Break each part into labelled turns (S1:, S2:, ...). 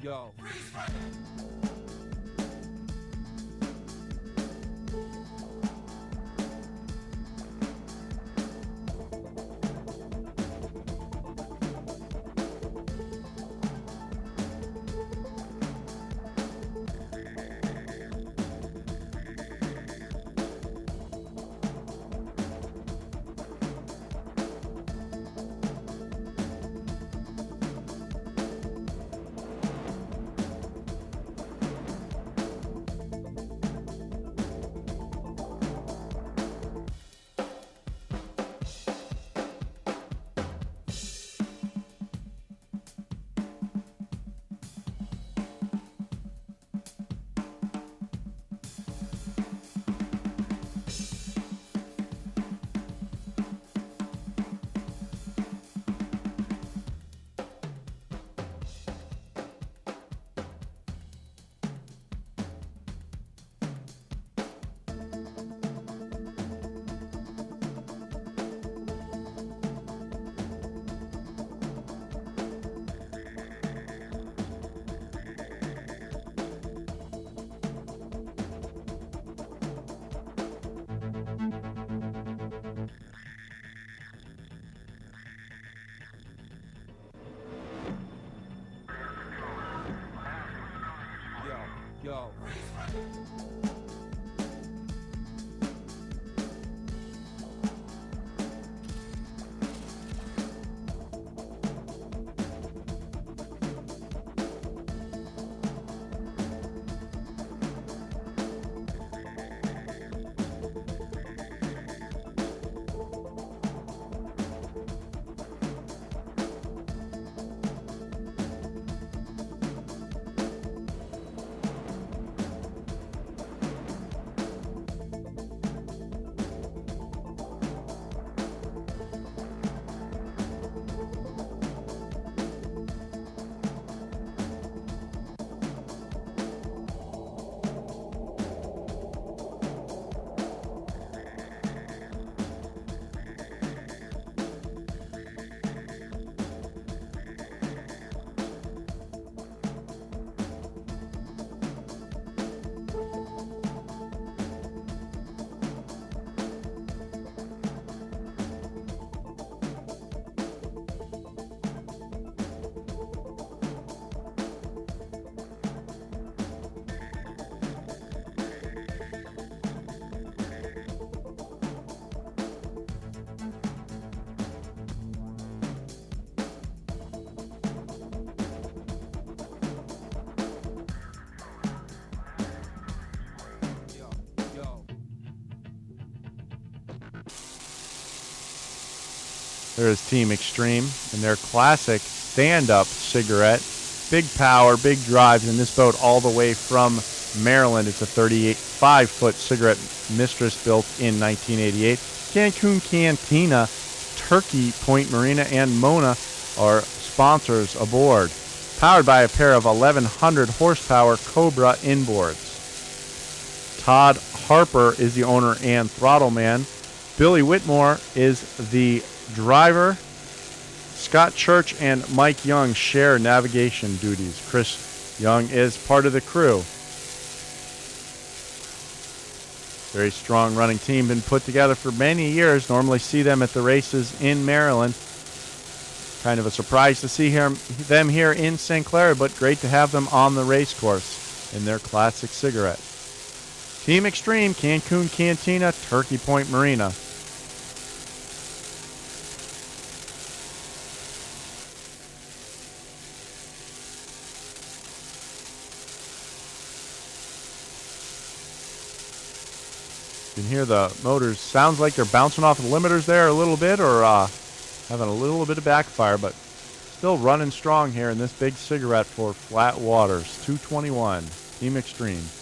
S1: yo. Yo.
S2: There's Team Xtreme and their classic stand-up cigarette. Big power, big drives in this boat all the way from Maryland. It's a 35-foot cigarette Mistress built in 1988. Cancun Cantina, Turkey Point Marina, and Mona are sponsors aboard. Powered by a pair of 1,100 horsepower Cobra inboards. Todd Harper is the owner and throttle man. Billy Whitmore is the driver. Scott Church and Mike Young share navigation duties. Chris Young is part of the crew. Very strong running team, been put together for many years. Normally see them at the races in Maryland. Kind of a surprise to see them here in St. Clair, but great to have them on the race course in their classic cigarette. Team Xtreme, Cancun Cantina, Turkey Point Marina. You can hear the motors. Sounds like they're bouncing off the limiters there a little bit, or having a little bit of backfire, but still running strong here in this big cigarette for flat waters. 221, Team Xtreme.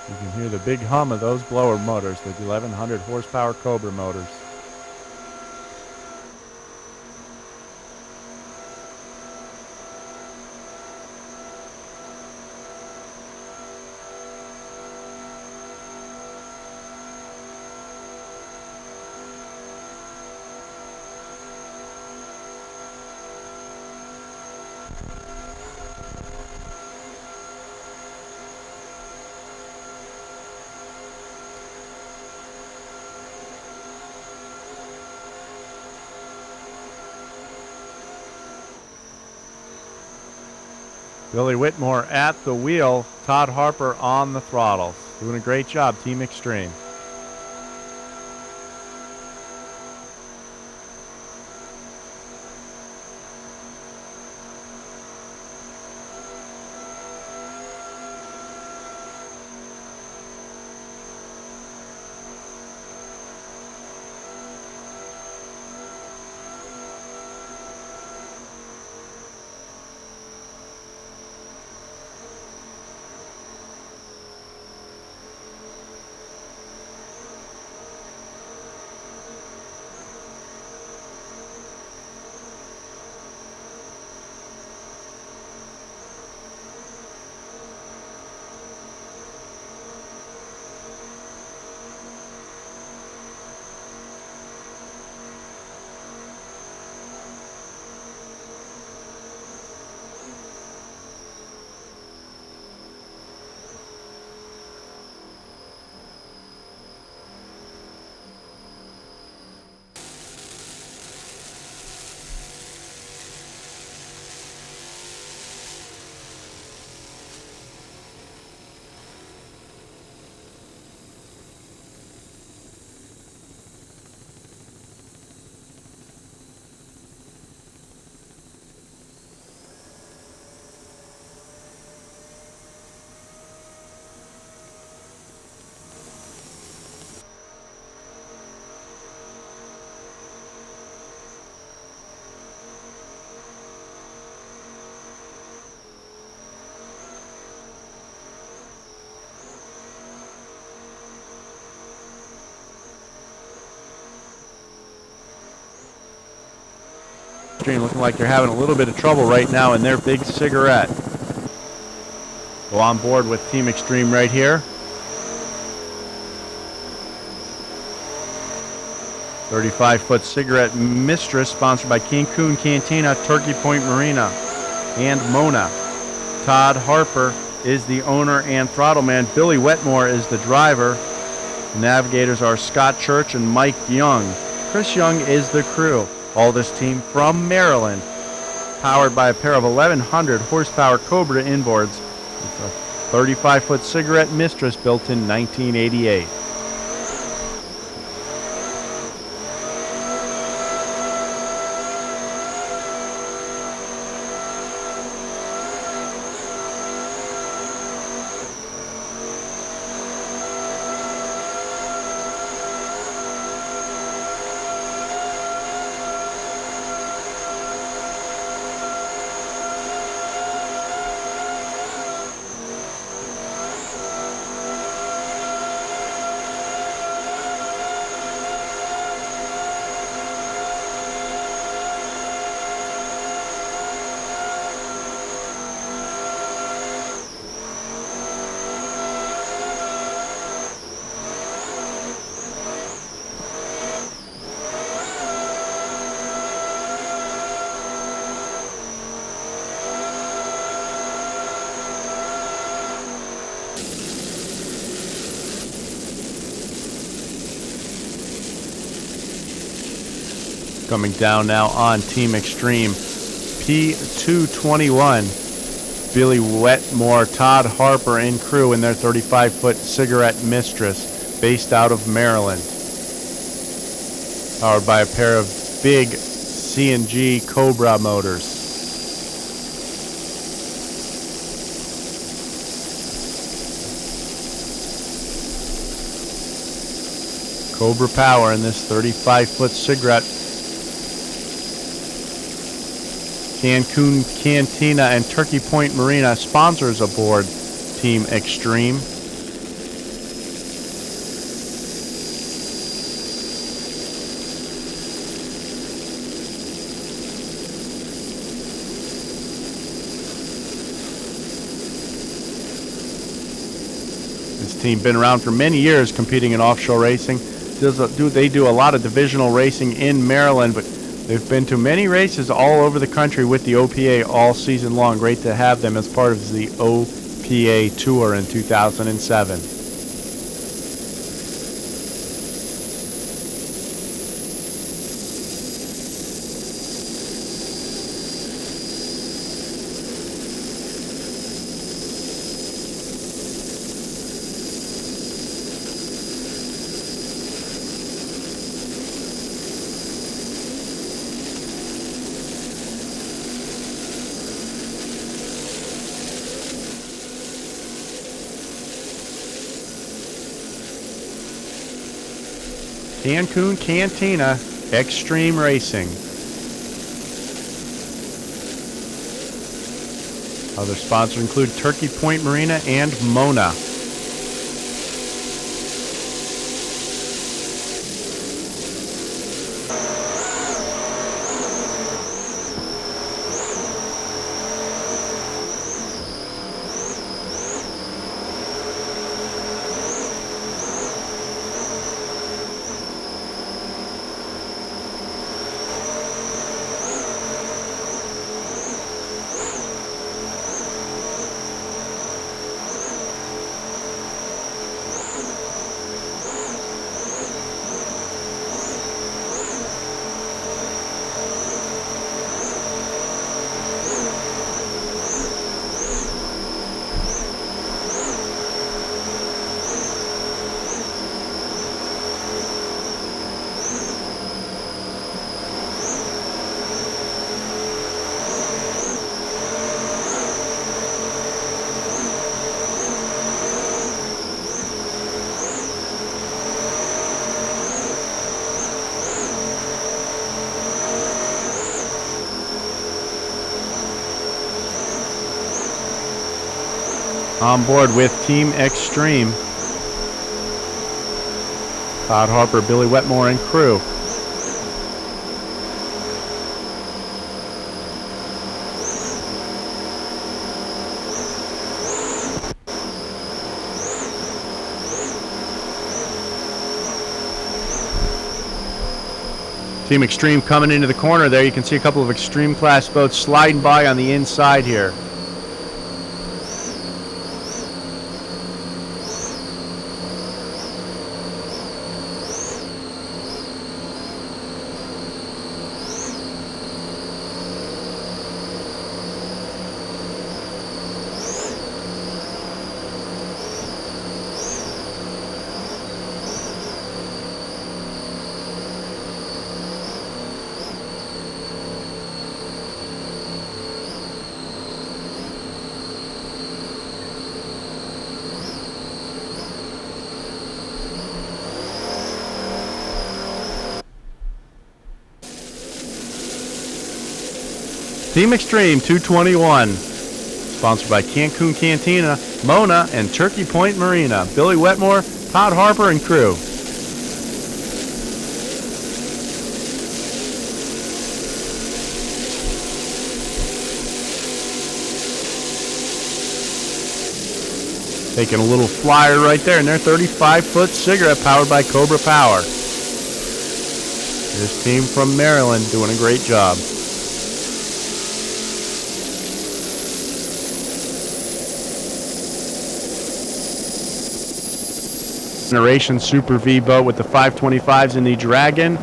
S2: You can hear the big hum of those blower motors, the 1,100 horsepower Cobra motors. Billy Whitmore at the wheel, Todd Harper on the throttle. Doing a great job, Team Xtreme. Looking like they're having a little bit of trouble right now in their big cigarette. Go on board with Team Xtreme right here. 35-foot cigarette Mistress, sponsored by Cancun Cantina, Turkey Point Marina, and Mona. Todd Harper is the owner and throttle man. Billy Wetmore is the driver. The navigators are Scott Church and Mike Young. Chris Young is the crew. All this team from Maryland, powered by a pair of 1,100 horsepower Cobra inboards with a 35-foot cigarette Mistress built in 1988. Coming down now on Team Xtreme, P221, Billy Wetmore, Todd Harper, and crew in their 35-foot cigarette Mistress, based out of Maryland. Powered by a pair of big CNG Cobra motors. Cobra power in this 35-foot cigarette. Cancun Cantina and Turkey Point Marina sponsors aboard Team Xtreme. This team been around for many years competing in offshore racing. They do a lot of divisional racing in Maryland, but they've been to many races all over the country with the OPA all season long. Great to have them as part of the OPA Tour in 2007. Cancun Cantina Xtreme Racing. Other sponsors include Turkey Point Marina and Mona. On board with Team Xtreme, Todd Harper, Billy Wetmore, and crew. Team Xtreme coming into the corner there. You can see a couple of Extreme class boats sliding by on the inside here. Team Xtreme 221, sponsored by Cancun Cantina, Mona, and Turkey Point Marina. Billy Wetmore, Todd Harper, and crew. Taking a little flyer right there in their 35-foot cigarette powered by Cobra Power. This team from Maryland doing a great job. Generation Super V boat with the 525s in the Dragon,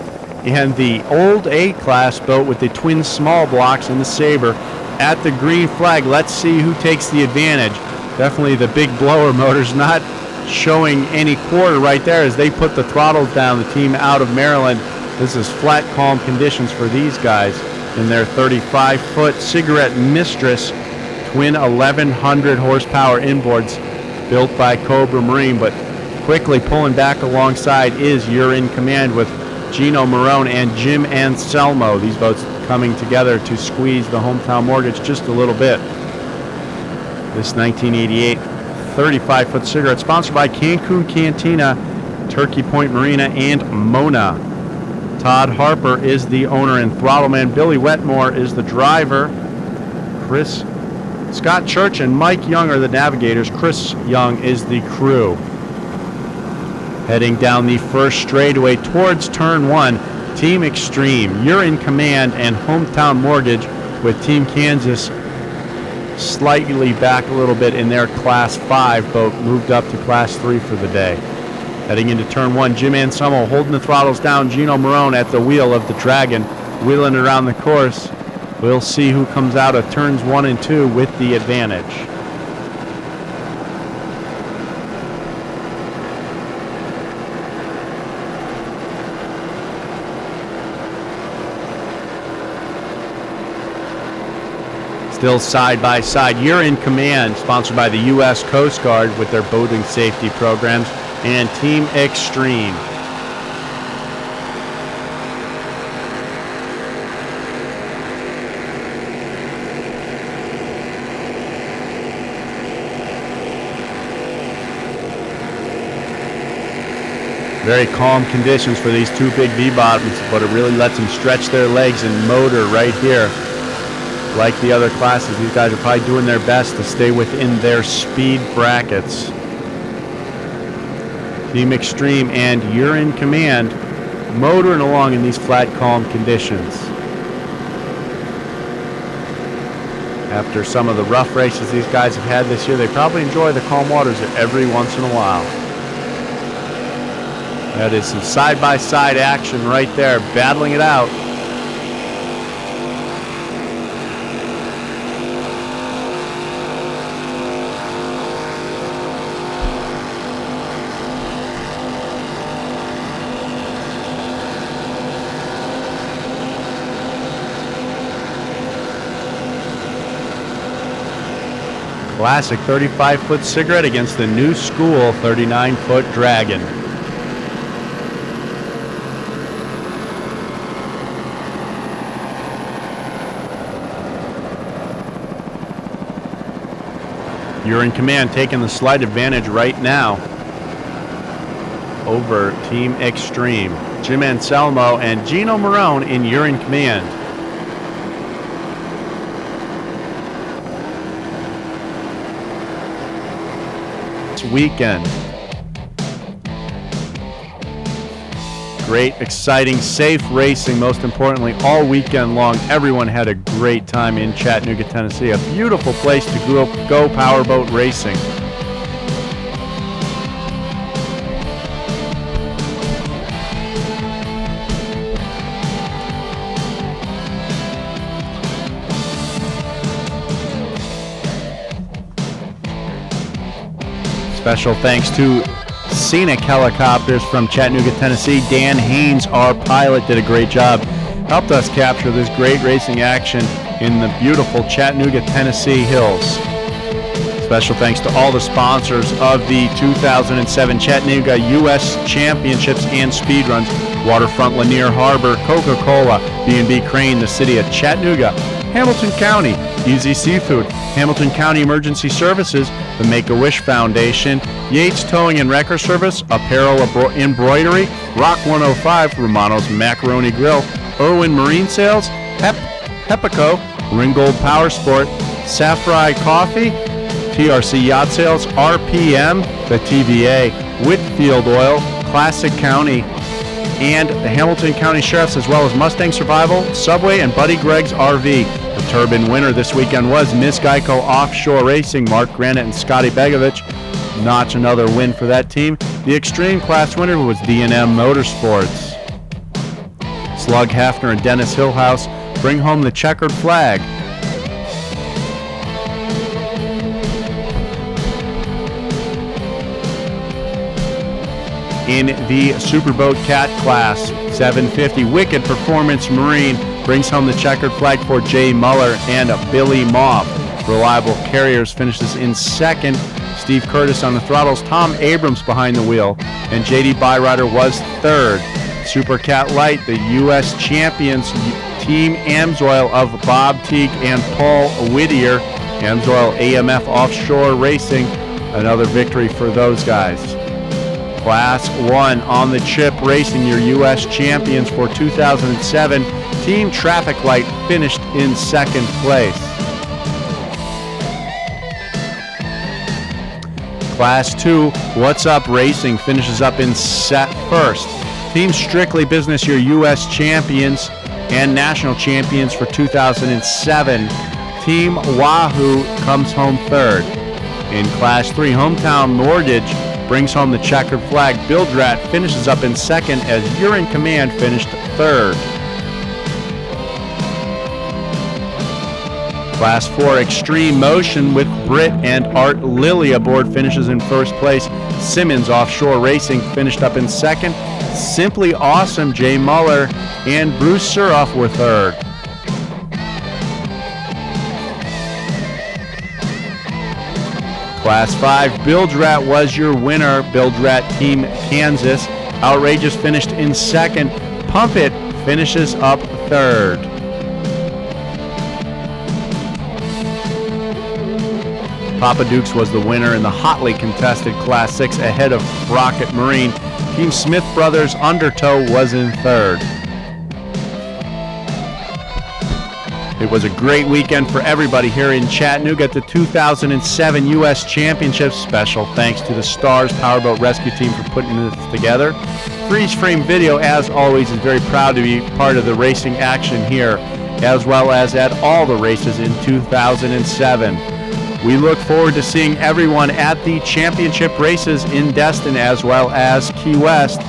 S2: and the old A-class boat with the twin small blocks in the Sabre at the green flag. Let's see who takes the advantage. Definitely the big blower motors not showing any quarter right there as they put the throttles down. The team out of Maryland. This is flat, calm conditions for these guys in their 35-foot Cigarette Mistress twin 1100 horsepower inboards built by Cobra Marine. But quickly pulling back alongside is You're in Command with Gino Marone and Jim Anselmo. These boats coming together to squeeze the hometown mortgage just a little bit. This 1988 35-foot cigarette sponsored by Cancun Cantina, Turkey Point Marina, and Mona. Todd Harper is the owner and throttleman. Billy Wetmore is the driver. Scott Church and Mike Young are the navigators. Chris Young is the crew. Heading down the first straightaway towards turn one, Team Xtreme, You're in Command, and Hometown Mortgage with Team Kansas slightly back a little bit in their Class 5 boat, moved up to Class 3 for the day. Heading into turn one, Jim Anselmo holding the throttles down, Gino Marone at the wheel of the Dragon, wheeling around the course. We'll see who comes out of turns 1 and 2 with the advantage. Still side by side, You're in Command, sponsored by the U.S. Coast Guard with their boating safety programs, and Team Xtreme. Very calm conditions for these two big V-bottoms, but it really lets them stretch their legs and motor right here. Like the other classes, these guys are probably doing their best to stay within their speed brackets. Team Xtreme and You're in Command motoring along in these flat, calm conditions. After some of the rough races these guys have had this year, they probably enjoy the calm waters every once in a while. That is some side-by-side action right there, battling it out. Classic 35-foot cigarette against the new school 39-foot Dragon. You're in Command taking the slight advantage right now over Team Xtreme. Jim Anselmo and Gino Marone in You're in Command. Weekend. Great, exciting, safe racing, most importantly, all weekend long. Everyone had a great time in Chattanooga, Tennessee. A beautiful place to go powerboat racing. Special thanks to Scenic Helicopters from Chattanooga, Tennessee. Dan Haynes, our pilot, did a great job. Helped us capture this great racing action in the beautiful Chattanooga, Tennessee hills. Special thanks to all the sponsors of the 2007 Chattanooga U.S. Championships and Speedruns. Waterfront Lanier Harbor, Coca-Cola, B&B Crane, the city of Chattanooga, Hamilton County, Easy Seafood, Hamilton County Emergency Services, the Make-A-Wish Foundation, Yates Towing and Wrecker Service, Apparel Embroidery, Rock 105, Romano's Macaroni Grill, Irwin Marine Sales, Hepico, Ringgold Power Sport, Safrai Coffee, TRC Yacht Sales, RPM, the TVA, Whitfield Oil, Classic County, and the Hamilton County Sheriffs, as well as Mustang Survival, Subway, and Buddy Gregg's RV. The Turbine winner this weekend was Miss Geico Offshore Racing, Mark Granite and Scotty Begovich. Notch another win for that team. The Extreme Class winner was D&M Motorsports. Slug Hafner and Dennis Hillhouse bring home the checkered flag. In the Superboat Cat class, 750, Wicked Performance Marine brings home the checkered flag for Jay Muller and Billy Moff. Reliable Carriers finishes in second. Steve Curtis on the throttles, Tom Abrams behind the wheel, and JD Byrider was third. Super Cat Light, the U.S. champions, Team Amsoil of Bob Teague and Paul Whittier. Amsoil AMF Offshore Racing, another victory for those guys. Class 1 on the chip racing, your U.S. champions for 2007. Team Traffic Light finished in second place. Class 2, What's Up Racing finishes up in first. Team Strictly Business, your U.S. champions and national champions for 2007. Team Wahoo comes home third. In Class 3, Hometown Mortgage brings home the checkered flag. Bildrat finishes up in second as You're in Command finished third. Class 4 Extreme Motion with Britt and Art Lilly aboard finishes in first place. Simmons Offshore Racing finished up in second. Simply Awesome, Jay Muller and Bruce Suroff were third. Class 5, Bildrat was your winner. Bildrat Team Kansas. Outrageous finished in second. Pump It finishes up third. Papa Dukes was the winner in the hotly contested Class 6 ahead of Rocket Marine. Team Smith Brothers Undertow was in third. It was a great weekend for everybody here in Chattanooga at the 2007 U.S. Championship. Special thanks to the Stars Powerboat Rescue Team for putting this together. Freeze Frame Video, as always, is very proud to be part of the racing action here, as well as at all the races in 2007. We look forward to seeing everyone at the championship races in Destin as well as Key West,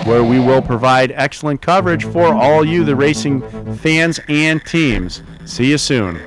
S2: where we will provide excellent coverage for all you, the racing fans and teams. See you soon.